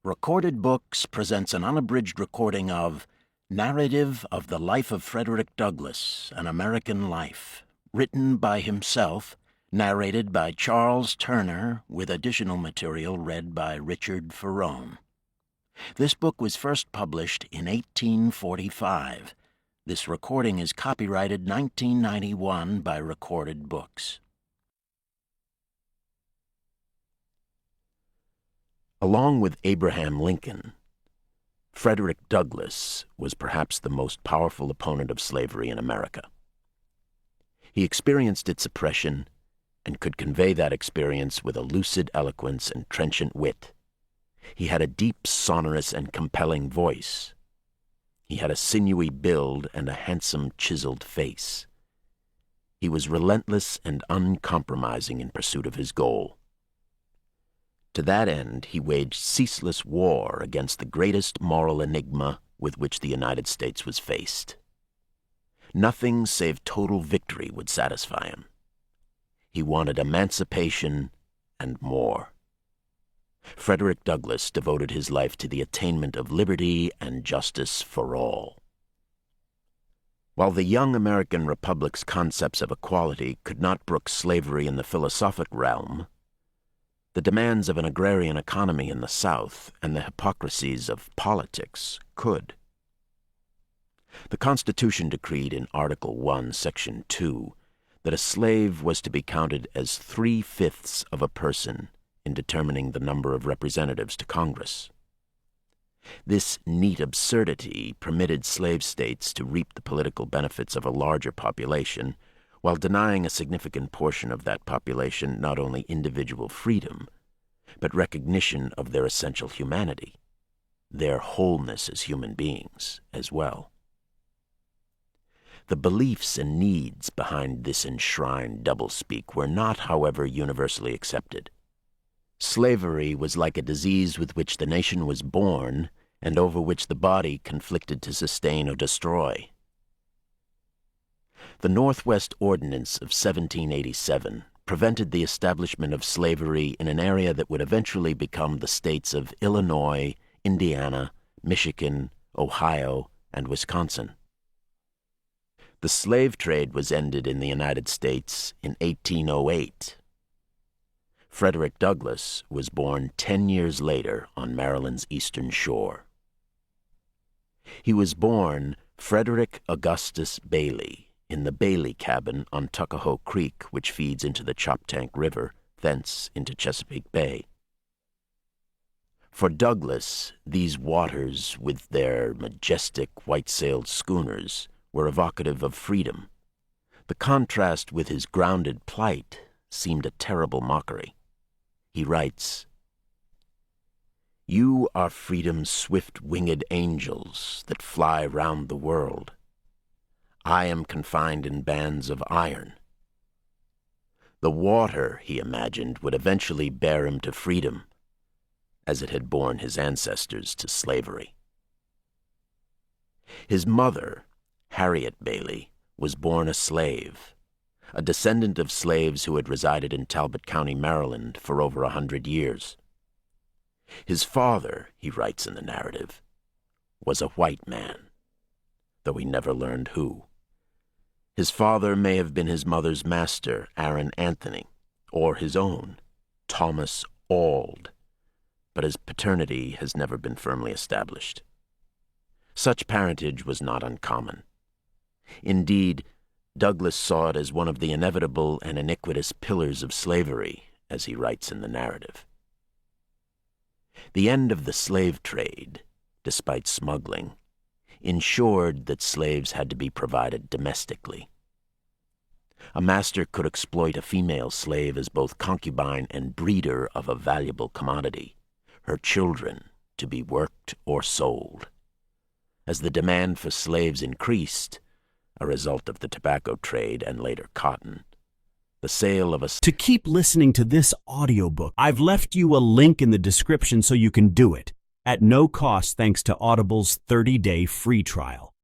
Recorded Books presents an unabridged recording of Narrative of the Life of Frederick Douglass, An American Life, written by himself, narrated by Charles Turner, with additional material read by Richard Ferrone. This book was first published in 1845. This recording is copyrighted 1991 by Recorded Books. Along with Abraham Lincoln, Frederick Douglass was perhaps the most powerful opponent of slavery in America. He experienced its oppression and could convey that experience with a lucid eloquence and trenchant wit. He had a deep, sonorous, and compelling voice. He had a sinewy build and a handsome, chiseled face. He was relentless and uncompromising in pursuit of his goal. To that end, he waged ceaseless war against the greatest moral enigma with which the United States was faced. Nothing save total victory would satisfy him. He wanted emancipation and more. Frederick Douglass devoted his life to the attainment of liberty and justice for all. While the young American Republic's concepts of equality could not brook slavery in the philosophic realm, the demands of an agrarian economy in the South and the hypocrisies of politics could. The Constitution decreed in Article 1, Section 2, that a slave was to be counted as 3/5 of a person in determining the number of representatives to Congress. This neat absurdity permitted slave states to reap the political benefits of a larger population, while denying a significant portion of that population not only individual freedom, but recognition of their essential humanity, their wholeness as human beings as well. The beliefs and needs behind this enshrined doublespeak were not, however, universally accepted. Slavery was like a disease with which the nation was born and over which the body conflicted to sustain or destroy. The Northwest Ordinance of 1787 prevented the establishment of slavery in an area that would eventually become the states of Illinois, Indiana, Michigan, Ohio, and Wisconsin. The slave trade was ended in the United States in 1808. Frederick Douglass was born 10 years later on Maryland's eastern shore. He was born Frederick Augustus Bailey in the Bailey cabin on Tuckahoe Creek, which feeds into the Choptank River, thence into Chesapeake Bay. For Douglass, these waters, with their majestic white-sailed schooners, were evocative of freedom. The contrast with his grounded plight seemed a terrible mockery. He writes, "You are freedom's swift-winged angels that fly round the world. I am confined in bands of iron." The water, he imagined, would eventually bear him to freedom, as it had borne his ancestors to slavery. His mother, Harriet Bailey, was born a slave, a descendant of slaves who had resided in Talbot County, Maryland, for over 100 years. His father, he writes in the narrative, was a white man, though he never learned who. His father may have been his mother's master, Aaron Anthony, or his own, Thomas Auld, but his paternity has never been firmly established. Such parentage was not uncommon. Indeed, Douglass saw it as one of the inevitable and iniquitous pillars of slavery, as he writes in the narrative. The end of the slave trade, despite smuggling, ensured that slaves had to be provided domestically. A master could exploit a female slave as both concubine and breeder of a valuable commodity, her children to be worked or sold. As the demand for slaves increased, a result of the tobacco trade and later cotton, the sale of a... To keep listening to this audiobook, I've left you a link in the description so you can do it, at no cost thanks to Audible's 30-day free trial.